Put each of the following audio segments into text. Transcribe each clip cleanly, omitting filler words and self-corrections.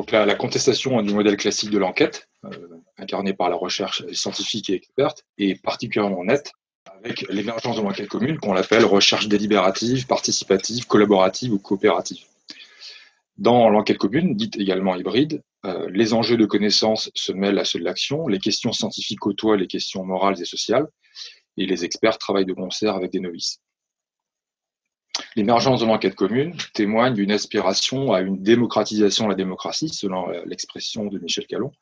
Donc la contestation du modèle classique de l'enquête, incarné par la recherche scientifique et experte, est particulièrement nette avec l'émergence de l'enquête commune qu'on appelle recherche délibérative, participative, collaborative ou coopérative. Dans l'enquête commune, dite également hybride, les enjeux de connaissance se mêlent à ceux de l'action, les questions scientifiques côtoient les questions morales et sociales, et les experts travaillent de concert avec des novices. L'émergence de l'enquête commune témoigne d'une aspiration à une démocratisation de la démocratie, selon l'expression de Michel Callon,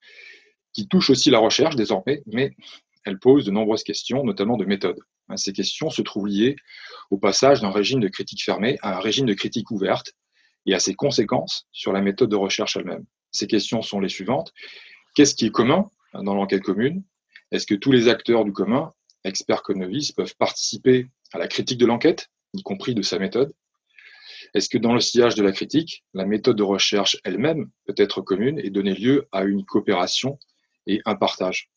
qui touche aussi la recherche désormais, mais elle pose de nombreuses questions, notamment de méthode. Ces questions se trouvent liées au passage d'un régime de critique fermée à un régime de critique ouverte et à ses conséquences sur la méthode de recherche elle-même. Ces questions sont les suivantes. Qu'est-ce qui est commun dans l'enquête commune? Est-ce que tous les acteurs du commun, experts comme novices, peuvent participer à la critique de l'enquête, y compris de sa méthode? Est-ce que dans le sillage de la critique, la méthode de recherche elle-même peut être commune et donner lieu à une coopération et un partage?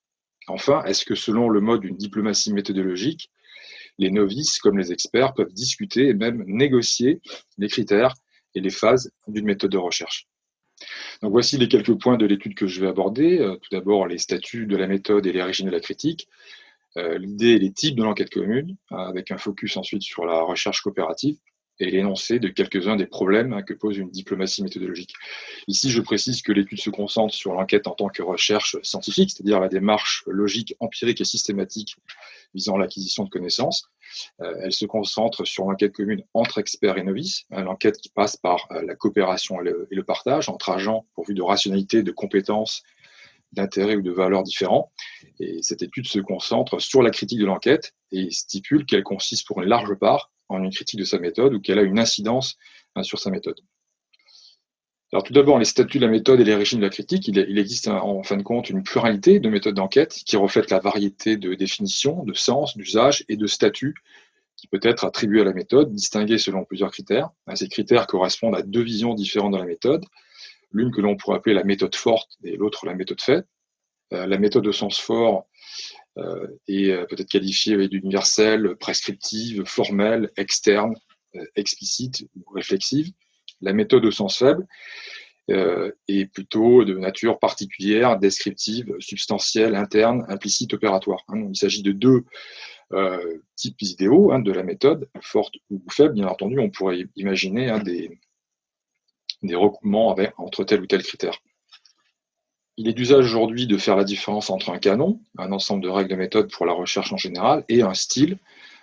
Enfin, est-ce que selon le mode d'une diplomatie méthodologique, les novices comme les experts peuvent discuter et même négocier les critères et les phases d'une méthode de recherche? Donc voici les quelques points de l'étude que je vais aborder. Tout d'abord, les statuts de la méthode et les régimes de la critique, l'idée et les types de l'enquête commune, avec un focus ensuite sur la recherche coopérative, et l'énoncé de quelques-uns des problèmes que pose une diplomatie méthodologique. Ici, je précise que l'étude se concentre sur l'enquête en tant que recherche scientifique, c'est-à-dire la démarche logique, empirique et systématique visant l'acquisition de connaissances. Elle se concentre sur l'enquête commune entre experts et novices, l'enquête qui passe par la coopération et le partage entre agents pourvus de rationalité, de compétences, d'intérêts ou de valeurs différents. Et cette étude se concentre sur la critique de l'enquête et stipule qu'elle consiste pour une large part en une critique de sa méthode ou qu'elle a une incidence sur sa méthode. Alors tout d'abord, les statuts de la méthode et les régimes de la critique, il existe en fin de compte une pluralité de méthodes d'enquête qui reflètent la variété de définitions, de sens, d'usage et de statuts qui peut être attribués à la méthode, distingués selon plusieurs critères. Ces critères correspondent à deux visions différentes de la méthode, l'une que l'on pourrait appeler la méthode forte et l'autre la méthode faite. La méthode au sens fort est peut-être qualifiée d'universelle, prescriptive, formelle, externe, explicite ou réflexive. La méthode au sens faible est plutôt de nature particulière, descriptive, substantielle, interne, implicite, opératoire. Il s'agit de deux types idéaux de la méthode, forte ou faible. Bien entendu, on pourrait imaginer des recoupements entre tel ou tel critère. Il est d'usage aujourd'hui de faire la différence entre un canon, un ensemble de règles de méthode pour la recherche en général, et un style,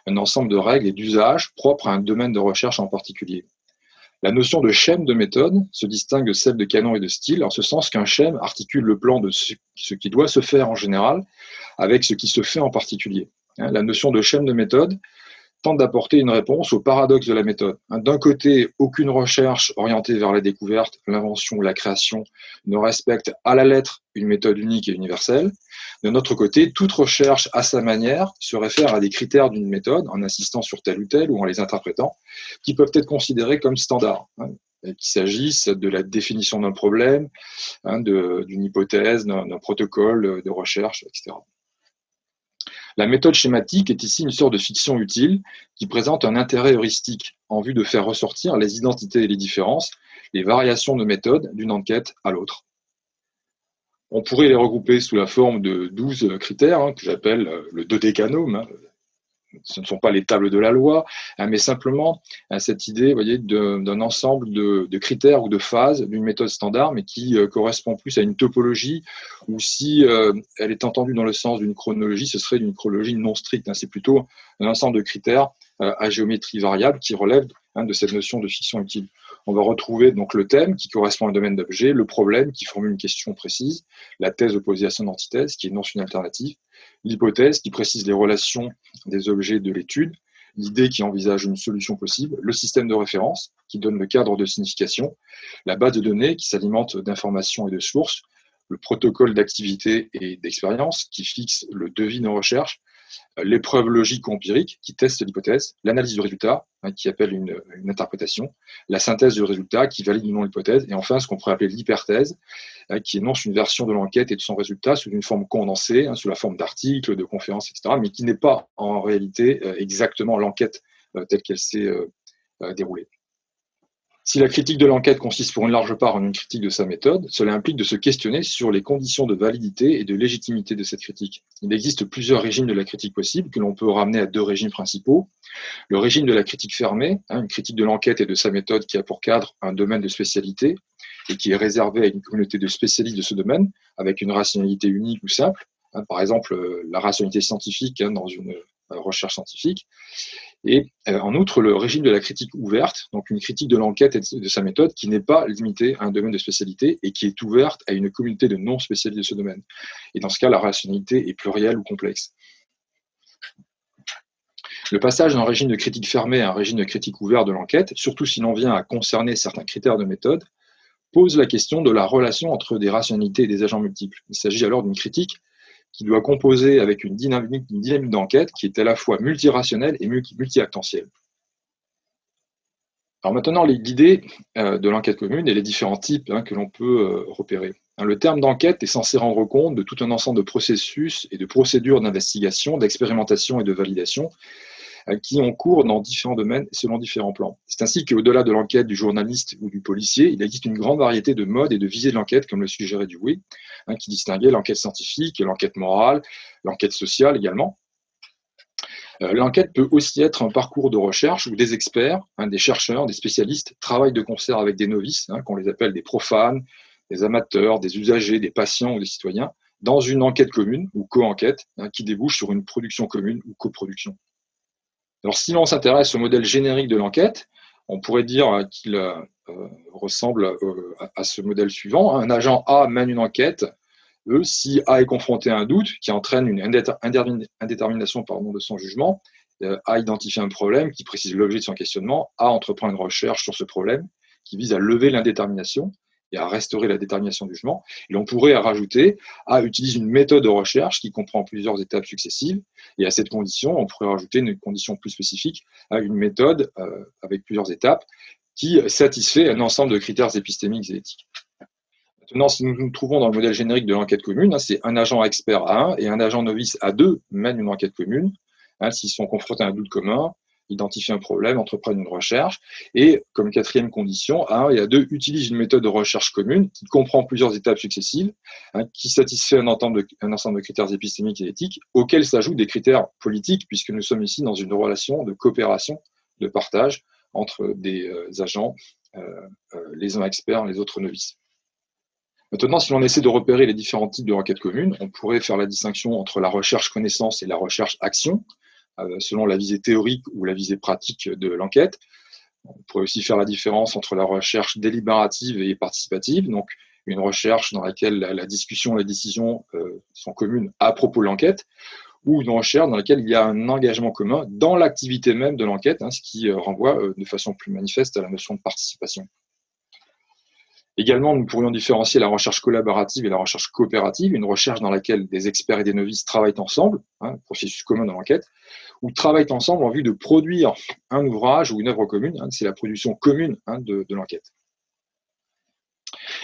un ensemble de règles et d'usages propres à un domaine de recherche en particulier. La notion de schème de méthode se distingue de celle de canon et de style, en ce sens qu'un schème articule le plan de ce qui doit se faire en général avec ce qui se fait en particulier. La notion de schème de méthode tente d'apporter une réponse au paradoxe de la méthode. D'un côté, aucune recherche orientée vers la découverte, l'invention ou la création ne respecte à la lettre une méthode unique et universelle. De notre côté, toute recherche à sa manière se réfère à des critères d'une méthode en insistant sur tel ou tel ou en les interprétant, qui peuvent être considérés comme standards. Qu'il s'agisse de la définition d'un problème, d'une hypothèse, d'un protocole de recherche, etc. La méthode schématique est ici une sorte de fiction utile qui présente un intérêt heuristique en vue de faire ressortir les identités et les différences, les variations de méthode d'une enquête à l'autre. On pourrait les regrouper sous la forme de 12 critères que j'appelle le dodécanome. Ce ne sont pas les tables de la loi, mais simplement cette idée, d'un ensemble de critères ou de phases d'une méthode standard, mais qui correspond plus à une topologie, ou si elle est entendue dans le sens d'une chronologie, ce serait une chronologie non stricte. C'est plutôt un ensemble de critères à géométrie variable qui relèvent de cette notion de fiction utile. On va retrouver donc le thème qui correspond à un domaine d'objet, le problème qui formule une question précise, la thèse opposée à son antithèse qui énonce une alternative, l'hypothèse qui précise les relations des objets de l'étude, l'idée qui envisage une solution possible, le système de référence qui donne le cadre de signification, la base de données qui s'alimente d'informations et de sources, le protocole d'activité et d'expérience qui fixe le devis de recherche, l'épreuve logique ou empirique qui teste l'hypothèse, l'analyse du résultat qui appelle une interprétation, la synthèse du résultat qui valide ou non l'hypothèse, et enfin ce qu'on pourrait appeler l'hyperthèse qui énonce une version de l'enquête et de son résultat sous une forme condensée, sous la forme d'articles, de conférences, etc., mais qui n'est pas en réalité exactement l'enquête telle qu'elle s'est déroulée. Si la critique de l'enquête consiste pour une large part en une critique de sa méthode, cela implique de se questionner sur les conditions de validité et de légitimité de cette critique. Il existe plusieurs régimes de la critique possibles que l'on peut ramener à deux régimes principaux. Le régime de la critique fermée, une critique de l'enquête et de sa méthode qui a pour cadre un domaine de spécialité et qui est réservé à une communauté de spécialistes de ce domaine, avec une rationalité unique ou simple, par exemple la rationalité scientifique dans une recherche scientifique. Et en outre, le régime de la critique ouverte, donc une critique de l'enquête et de sa méthode qui n'est pas limitée à un domaine de spécialité et qui est ouverte à une communauté de non-spécialistes de ce domaine. Et dans ce cas, la rationalité est plurielle ou complexe. Le passage d'un régime de critique fermée à un régime de critique ouverte de l'enquête, surtout si l'on vient à concerner certains critères de méthode, pose la question de la relation entre des rationalités et des agents multiples. Il s'agit alors d'une critique qui doit composer avec une dynamique d'enquête qui est à la fois multirationnelle et multi-actentielle. Alors maintenant, l'idée de l'enquête commune et les différents types que l'on peut repérer. Le terme d'enquête est censé rendre compte de tout un ensemble de processus et de procédures d'investigation, d'expérimentation et de validation qui ont cours dans différents domaines selon différents plans. C'est ainsi qu'au-delà de l'enquête du journaliste ou du policier, il existe une grande variété de modes et de visées de l'enquête, comme le suggérait Dewey, qui distinguait l'enquête scientifique, l'enquête morale, l'enquête sociale également. L'enquête peut aussi être un parcours de recherche où des experts, des chercheurs, des spécialistes travaillent de concert avec des novices, qu'on les appelle des profanes, des amateurs, des usagers, des patients ou des citoyens, dans une enquête commune ou co-enquête qui débouche sur une production commune ou coproduction. Alors, si l'on s'intéresse au modèle générique de l'enquête, on pourrait dire qu'il ressemble à ce modèle suivant. Un agent A mène une enquête. Si A est confronté à un doute qui entraîne une indétermination de son jugement, A identifie un problème qui précise l'objet de son questionnement, A entreprend une recherche sur ce problème qui vise à lever l'indétermination et à restaurer la détermination du jugement. Et l'on pourrait rajouter, A utilise une méthode de recherche qui comprend plusieurs étapes successives, et à cette condition, on pourrait rajouter une condition plus spécifique à une méthode avec plusieurs étapes qui satisfait un ensemble de critères épistémiques et éthiques. Maintenant, si nous nous trouvons dans le modèle générique de l'enquête commune, c'est un agent expert A1 et un agent novice A2 mènent une enquête commune, s'ils sont confrontés à un doute commun, identifient un problème, entreprennent une recherche, et comme quatrième condition, A1 et A2 utilisent une méthode de recherche commune qui comprend plusieurs étapes successives, qui satisfait un ensemble de critères épistémiques et éthiques, auxquels s'ajoutent des critères politiques, puisque nous sommes ici dans une relation de coopération, de partage entre des agents, les uns experts, les autres novices. Maintenant, si l'on essaie de repérer les différents types de requêtes communes, on pourrait faire la distinction entre la recherche-connaissance et la recherche-action, selon la visée théorique ou la visée pratique de l'enquête. On pourrait aussi faire la différence entre la recherche délibérative et participative, donc une recherche dans laquelle la discussion et la décision sont communes à propos de l'enquête, ou une recherche dans laquelle il y a un engagement commun dans l'activité même de l'enquête, ce qui renvoie de façon plus manifeste à la notion de participation. Également, nous pourrions différencier la recherche collaborative et la recherche coopérative, une recherche dans laquelle des experts et des novices travaillent ensemble, processus commun dans l'enquête, ou travaillent ensemble en vue de produire un ouvrage ou une œuvre commune, c'est la production commune de l'enquête.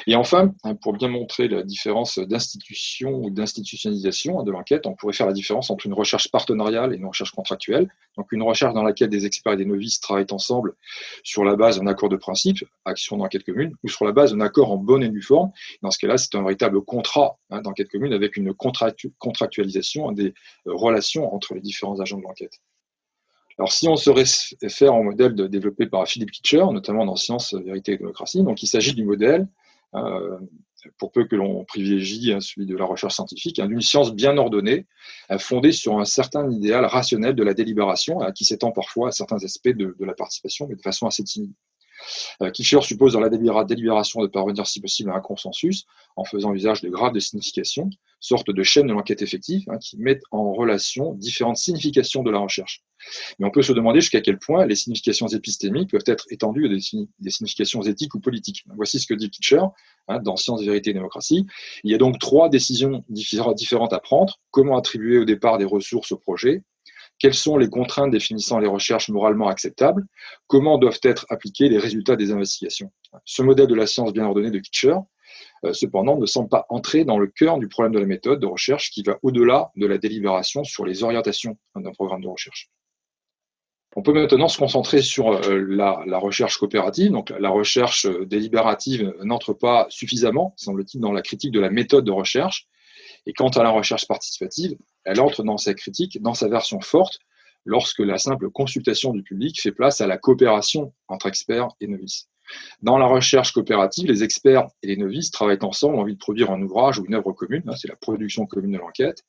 Et enfin, pour bien montrer la différence d'institution ou d'institutionnalisation de l'enquête, on pourrait faire la différence entre une recherche partenariale et une recherche contractuelle. Donc une recherche dans laquelle des experts et des novices travaillent ensemble sur la base d'un accord de principe, action d'enquête commune, ou sur la base d'un accord en bonne et due forme. Dans ce cas-là, c'est un véritable contrat d'enquête commune avec une contractualisation des relations entre les différents agents de l'enquête. Alors, si on se réfère au modèle développé par Philippe Kitcher, notamment dans Science, Vérité et Démocratie, donc il s'agit du modèle, pour peu que l'on privilégie celui de la recherche scientifique, d'une science bien ordonnée, fondée sur un certain idéal rationnel de la délibération, qui s'étend parfois à certains aspects de la participation, mais de façon assez timide. Kitcher suppose dans la délibération de parvenir si possible à un consensus en faisant usage de graphes de signification, sorte de chaîne de l'enquête effective qui mettent en relation différentes significations de la recherche. Mais on peut se demander jusqu'à quel point les significations épistémiques peuvent être étendues à des significations éthiques ou politiques. Voici ce que dit Kitcher dans Science, Vérité et Démocratie. Il y a donc 3 décisions différentes à prendre. Comment attribuer au départ des ressources au projet ? Quelles sont les contraintes définissant les recherches moralement acceptables? Comment doivent être appliqués les résultats des investigations? Ce modèle de la science bien ordonnée de Kitcher, cependant, ne semble pas entrer dans le cœur du problème de la méthode de recherche qui va au-delà de la délibération sur les orientations d'un programme de recherche. On peut maintenant se concentrer sur la recherche coopérative. Donc, la recherche délibérative n'entre pas suffisamment, semble-t-il, dans la critique de la méthode de recherche. Et quant à la recherche participative, elle entre dans sa critique, dans sa version forte, lorsque la simple consultation du public fait place à la coopération entre experts et novices. Dans la recherche coopérative, les experts et les novices travaillent ensemble en vue de produire un ouvrage ou une œuvre commune, c'est la production commune de l'enquête.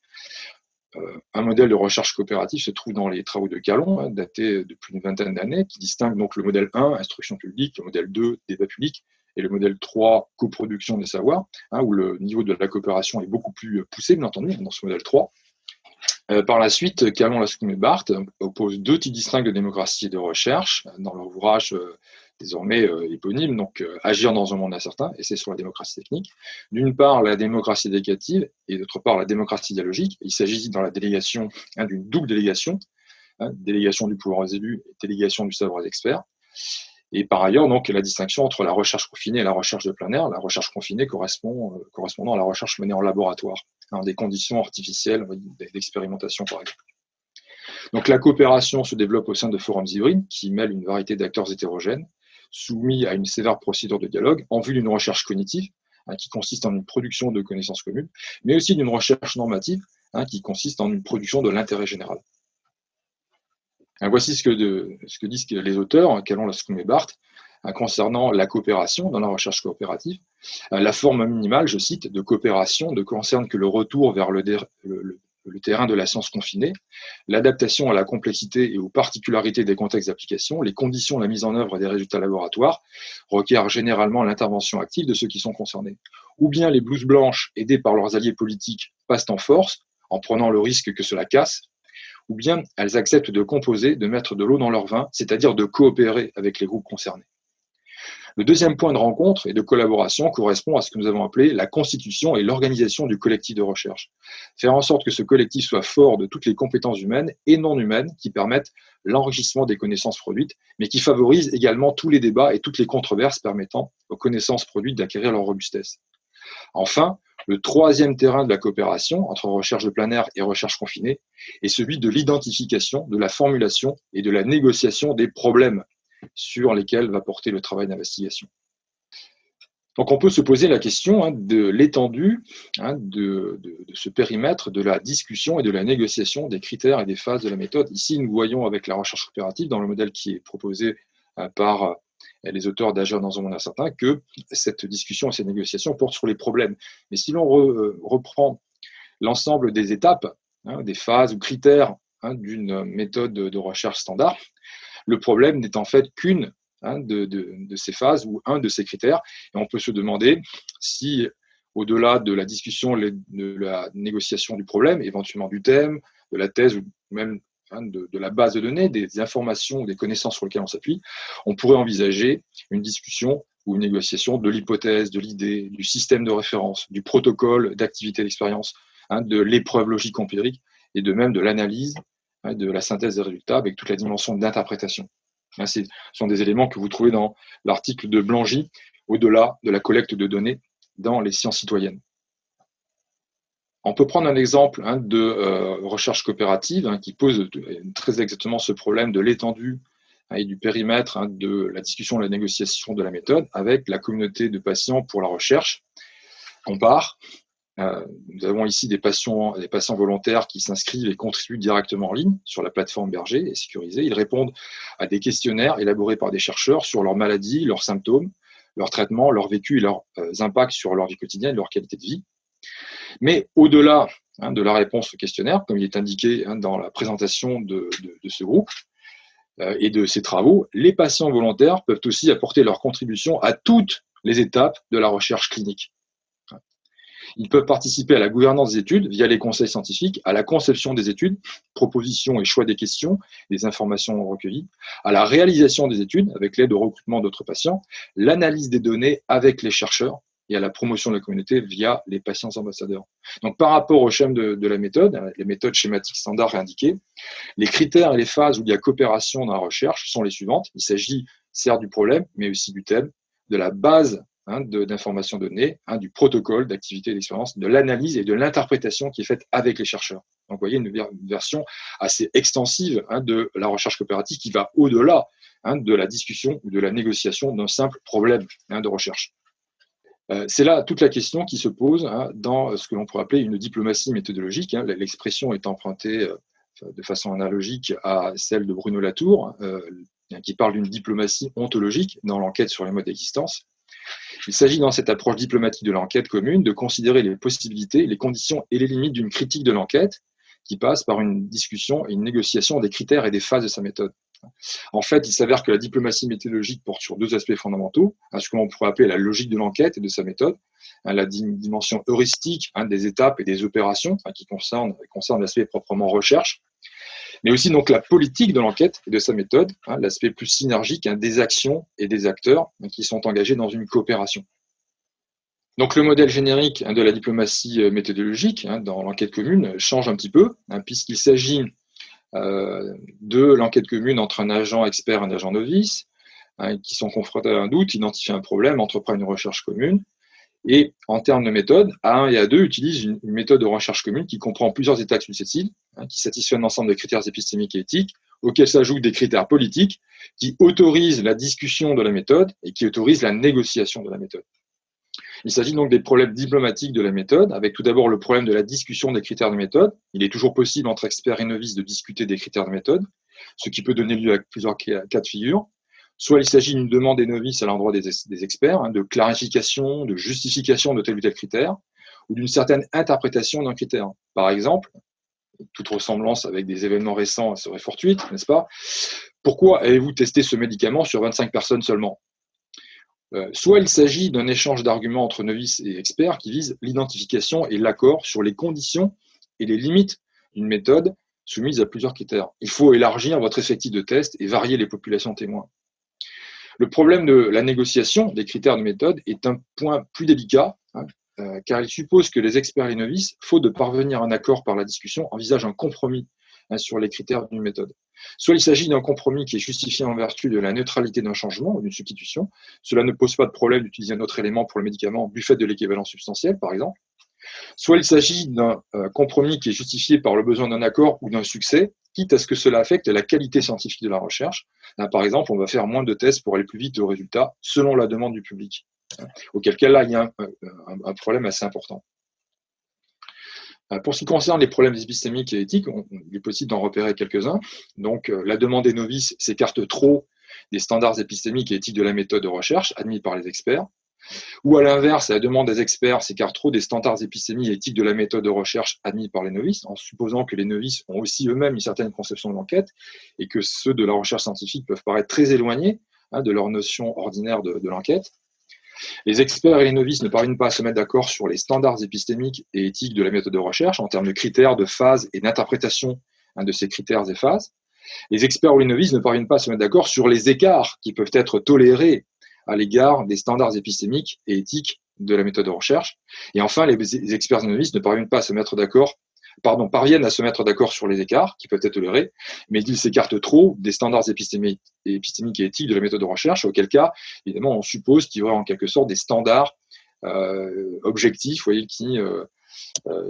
Un modèle de recherche coopérative se trouve dans les travaux de Calon, datés de plus d'une vingtaine d'années, qui distingue donc le modèle 1, instruction publique, le modèle 2, débat public, et le modèle 3, coproduction des savoirs, où le niveau de la coopération est beaucoup plus poussé, bien entendu, dans ce modèle 3. Par la suite, Calon, Lascaux et Barthes opposent deux types distincts de démocratie et de recherche dans leur ouvrage désormais éponyme, donc Agir dans un monde incertain, et c'est sur la démocratie technique. D'une part, la démocratie délégative, et d'autre part, la démocratie dialogique. Il s'agit dans la délégation d'une double délégation, délégation du pouvoir aux élus et délégation du savoir aux experts. Et par ailleurs, donc, la distinction entre la recherche confinée et la recherche de plein air. La recherche confinée correspondant à la recherche menée en laboratoire, dans des conditions artificielles d'expérimentation, par exemple. Donc, la coopération se développe au sein de forums hybrides qui mêlent une variété d'acteurs hétérogènes, soumis à une sévère procédure de dialogue en vue d'une recherche cognitive, qui consiste en une production de connaissances communes, mais aussi d'une recherche normative, qui consiste en une production de l'intérêt général. Voici ce que disent les auteurs, Calon, Lascaux et Barthes, concernant la coopération dans la recherche coopérative. La forme minimale, je cite, de coopération ne concerne que le retour vers le terrain de la science confinée, l'adaptation à la complexité et aux particularités des contextes d'application, les conditions de la mise en œuvre des résultats laboratoires requièrent généralement l'intervention active de ceux qui sont concernés. Ou bien les blouses blanches, aidées par leurs alliés politiques, passent en force, en prenant le risque que cela casse, ou bien elles acceptent de composer, de mettre de l'eau dans leur vin, c'est-à-dire de coopérer avec les groupes concernés. Le deuxième point de rencontre et de collaboration correspond à ce que nous avons appelé la constitution et l'organisation du collectif de recherche. Faire en sorte que ce collectif soit fort de toutes les compétences humaines et non humaines qui permettent l'enrichissement des connaissances produites, mais qui favorisent également tous les débats et toutes les controverses permettant aux connaissances produites d'acquérir leur robustesse. Enfin, le troisième terrain de la coopération entre recherche de plein air et recherche confinée est celui de l'identification, de la formulation et de la négociation des problèmes sur lesquels va porter le travail d'investigation. Donc on peut se poser la question de l'étendue de ce périmètre de la discussion et de la négociation des critères et des phases de la méthode. Ici, nous voyons avec la recherche coopérative, dans le modèle qui est proposé par les auteurs d'Agir dans un monde incertain, que cette discussion et cette négociation portent sur les problèmes. Mais si l'on reprend l'ensemble des étapes, des phases ou critères d'une méthode de recherche standard, le problème n'est en fait qu'une de ces phases ou un de ces critères. Et on peut se demander si, au-delà de la discussion, de la négociation du problème, éventuellement du thème, de la thèse ou même de la base de données, des informations, des connaissances sur lesquelles on s'appuie, on pourrait envisager une discussion ou une négociation de l'hypothèse, de l'idée, du système de référence, du protocole d'activité d'expérience, de l'épreuve logique empirique et de même de l'analyse, de la synthèse des résultats avec toute la dimension d'interprétation. Ce sont des éléments que vous trouvez dans l'article de Blangy, au-delà de la collecte de données dans les sciences citoyennes. On peut prendre un exemple de recherche coopérative qui pose très exactement ce problème de l'étendue et du périmètre de la discussion et la négociation de la méthode avec la communauté de patients pour la recherche. On part. Nous avons ici des patients volontaires qui s'inscrivent et contribuent directement en ligne sur la plateforme Berger et sécurisée. Ils répondent à des questionnaires élaborés par des chercheurs sur leurs maladies, leurs symptômes, leurs traitements, leur vécu et leurs impacts sur leur vie quotidienne, leur qualité de vie. Mais au-delà de la réponse au questionnaire, comme il est indiqué dans la présentation de ce groupe et de ces travaux, les patients volontaires peuvent aussi apporter leur contribution à toutes les étapes de la recherche clinique. Ils peuvent participer à la gouvernance des études via les conseils scientifiques, à la conception des études, proposition et choix des questions, des informations recueillies, à la réalisation des études avec l'aide au recrutement d'autres patients, l'analyse des données avec les chercheurs et à la promotion de la communauté via les patients ambassadeurs. Donc, par rapport au schéma de la méthode, les méthodes schématiques standards indiquées, les critères et les phases où il y a coopération dans la recherche sont les suivantes. Il s'agit certes du problème, mais aussi du thème, de la base d'informations données, du protocole d'activité et d'expérience, de l'analyse et de l'interprétation qui est faite avec les chercheurs. Donc, vous voyez, une version assez extensive de la recherche coopérative qui va au-delà de la discussion ou de la négociation d'un simple problème de recherche. C'est là toute la question qui se pose dans ce que l'on pourrait appeler une diplomatie méthodologique. L'expression est empruntée de façon analogique à celle de Bruno Latour, qui parle d'une diplomatie ontologique dans l'enquête sur les modes d'existence. Il s'agit dans cette approche diplomatique de l'enquête commune de considérer les possibilités, les conditions et les limites d'une critique de l'enquête qui passe par une discussion et une négociation des critères et des phases de sa méthode. En fait, il s'avère que la diplomatie méthodologique porte sur deux aspects fondamentaux, ce que l'on pourrait appeler la logique de l'enquête et de sa méthode, la dimension heuristique des étapes et des opérations qui concernent l'aspect proprement recherche, mais aussi donc la politique de l'enquête et de sa méthode, l'aspect plus synergique des actions et des acteurs qui sont engagés dans une coopération. Donc le modèle générique de la diplomatie méthodologique dans l'enquête commune change un petit peu, puisqu'il s'agit de l'enquête commune entre un agent expert et un agent novice, qui sont confrontés à un doute, identifient un problème, entreprennent une recherche commune, et en termes de méthode, A1 et A2 utilisent une méthode de recherche commune qui comprend plusieurs étapes successives, qui satisfont l'ensemble des critères épistémiques et éthiques, auxquels s'ajoutent des critères politiques qui autorisent la discussion de la méthode et qui autorisent la négociation de la méthode. Il s'agit donc des problèmes diplomatiques de la méthode, avec tout d'abord le problème de la discussion des critères de méthode. Il est toujours possible entre experts et novices de discuter des critères de méthode, ce qui peut donner lieu à plusieurs cas de figure. Soit il s'agit d'une demande des novices à l'endroit des experts, de clarification, de justification de tel ou tel critère, ou d'une certaine interprétation d'un critère. Par exemple, toute ressemblance avec des événements récents serait fortuite, n'est-ce pas? Pourquoi avez-vous testé ce médicament sur 25 personnes seulement? Soit il s'agit d'un échange d'arguments entre novices et experts qui vise l'identification et l'accord sur les conditions et les limites d'une méthode soumise à plusieurs critères. Il faut élargir votre effectif de test et varier les populations témoins. Le problème de la négociation des critères de méthode est un point plus délicat, car il suppose que les experts et les novices, faute de parvenir à un accord par la discussion, envisagent un compromis sur les critères d'une méthode. Soit il s'agit d'un compromis qui est justifié en vertu de la neutralité d'un changement ou d'une substitution. Cela ne pose pas de problème d'utiliser un autre élément pour le médicament du fait de l'équivalence substantielle, par exemple. Soit il s'agit d'un compromis qui est justifié par le besoin d'un accord ou d'un succès, quitte à ce que cela affecte la qualité scientifique de la recherche. Là, par exemple, on va faire moins de tests pour aller plus vite aux résultats selon la demande du public. Auquel cas, là, il y a un problème assez important. Pour ce qui concerne les problèmes épistémiques et éthiques, il est possible d'en repérer quelques-uns. Donc, la demande des novices s'écarte trop des standards épistémiques et éthiques de la méthode de recherche admis par les experts. Ou à l'inverse, la demande des experts s'écarte trop des standards épistémiques et éthiques de la méthode de recherche admis par les novices, en supposant que les novices ont aussi eux-mêmes une certaine conception de l'enquête et que ceux de la recherche scientifique peuvent paraître très éloignés de leur notion ordinaire de l'enquête. Les experts et les novices ne parviennent pas à se mettre d'accord sur les standards épistémiques et éthiques de la méthode de recherche en termes de critères, de phases et d'interprétation de ces critères et phases. Les experts ou les novices ne parviennent pas à se mettre d'accord sur les écarts qui peuvent être tolérés à l'égard des standards épistémiques et éthiques de la méthode de recherche. Et enfin, les experts et novices ne parviennent pas à se mettre d'accord, parviennent à se mettre d'accord sur les écarts qui peuvent être tolérés, mais ils s'écartent trop des standards épistémiques et éthiques de la méthode de recherche, auquel cas, évidemment, on suppose qu'il y aurait en quelque sorte des standards objectifs, vous voyez, qui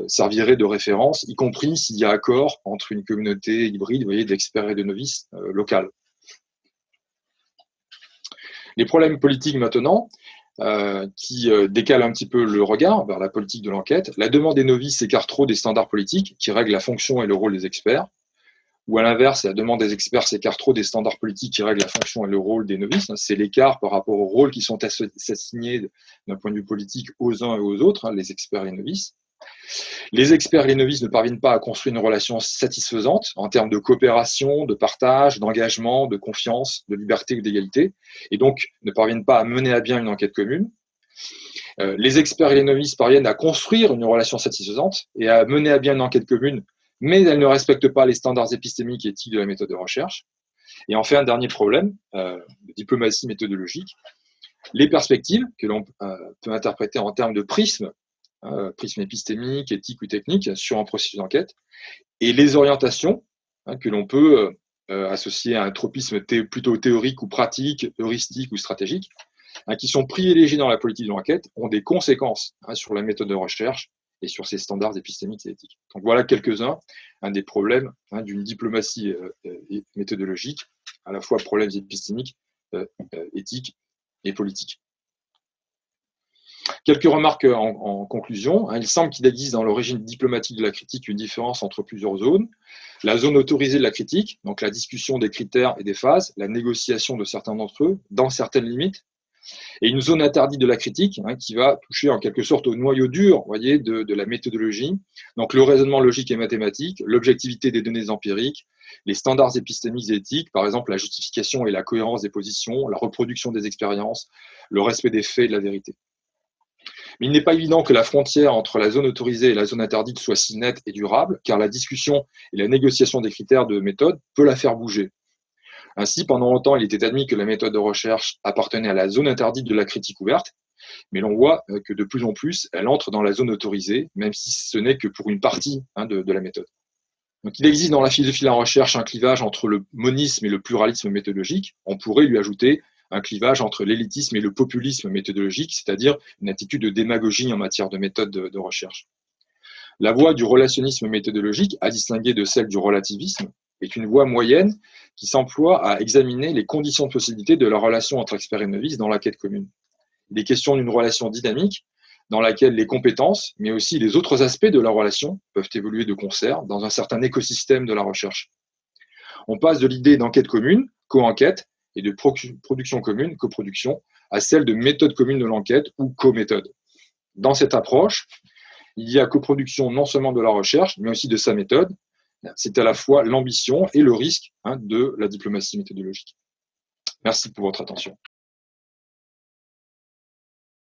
serviraient de référence, y compris s'il y a accord entre une communauté hybride, vous voyez, d'experts et de novices locales. Les problèmes politiques maintenant, qui décalent un petit peu le regard vers la politique de l'enquête. La demande des novices s'écarte trop des standards politiques qui règlent la fonction et le rôle des experts. Ou à l'inverse, la demande des experts s'écarte trop des standards politiques qui règlent la fonction et le rôle des novices. C'est l'écart par rapport aux rôles qui sont assignés d'un point de vue politique aux uns et aux autres, les experts et les novices. Les experts et les novices ne parviennent pas à construire une relation satisfaisante en termes de coopération, de partage, d'engagement, de confiance, de liberté ou d'égalité, et donc ne parviennent pas à mener à bien une enquête commune. Les experts et les novices parviennent à construire une relation satisfaisante et à mener à bien une enquête commune, mais elles ne respectent pas les standards épistémiques et éthiques de la méthode de recherche. Et enfin, un dernier problème de diplomatie méthodologique, les perspectives que l'on peut interpréter en termes de prisme épistémique, éthique ou technique sur un processus d'enquête, et les orientations que l'on peut associer à un tropisme plutôt théorique ou pratique, heuristique ou stratégique, qui sont privilégiés dans la politique de l'enquête ont des conséquences sur la méthode de recherche et sur ses standards épistémiques et éthiques. Donc voilà quelques-uns des problèmes d'une diplomatie méthodologique, à la fois problèmes épistémiques, éthiques et politiques. Quelques remarques en conclusion. Il semble qu'il existe dans l'origine diplomatique de la critique une différence entre plusieurs zones. La zone autorisée de la critique, donc la discussion des critères et des phases, la négociation de certains d'entre eux, dans certaines limites, et une zone interdite de la critique qui va toucher en quelque sorte au noyau dur, voyez, de la méthodologie, donc le raisonnement logique et mathématique, l'objectivité des données empiriques, les standards épistémiques et éthiques, par exemple la justification et la cohérence des positions, la reproduction des expériences, le respect des faits et de la vérité. Mais il n'est pas évident que la frontière entre la zone autorisée et la zone interdite soit si nette et durable, car la discussion et la négociation des critères de méthode peut la faire bouger. Ainsi, pendant longtemps, il était admis que la méthode de recherche appartenait à la zone interdite de la critique ouverte, mais l'on voit que de plus en plus, elle entre dans la zone autorisée, même si ce n'est que pour une partie de la méthode. Donc, il existe dans la philosophie de la recherche un clivage entre le monisme et le pluralisme méthodologique. On pourrait lui ajouter un clivage entre l'élitisme et le populisme méthodologique, c'est-à-dire une attitude de démagogie en matière de méthode de recherche. La voie du relationnisme méthodologique, à distinguer de celle du relativisme, est une voie moyenne qui s'emploie à examiner les conditions de possibilité de la relation entre expert et novice dans la quête commune. Il est question d'une relation dynamique dans laquelle les compétences, mais aussi les autres aspects de la relation peuvent évoluer de concert dans un certain écosystème de la recherche. On passe de l'idée d'enquête commune, co-enquête, et de production commune, coproduction, à celle de méthode commune de l'enquête ou co-méthode. Dans cette approche, il y a coproduction non seulement de la recherche, mais aussi de sa méthode. C'est à la fois l'ambition et le risque de la diplomatie méthodologique. Merci pour votre attention.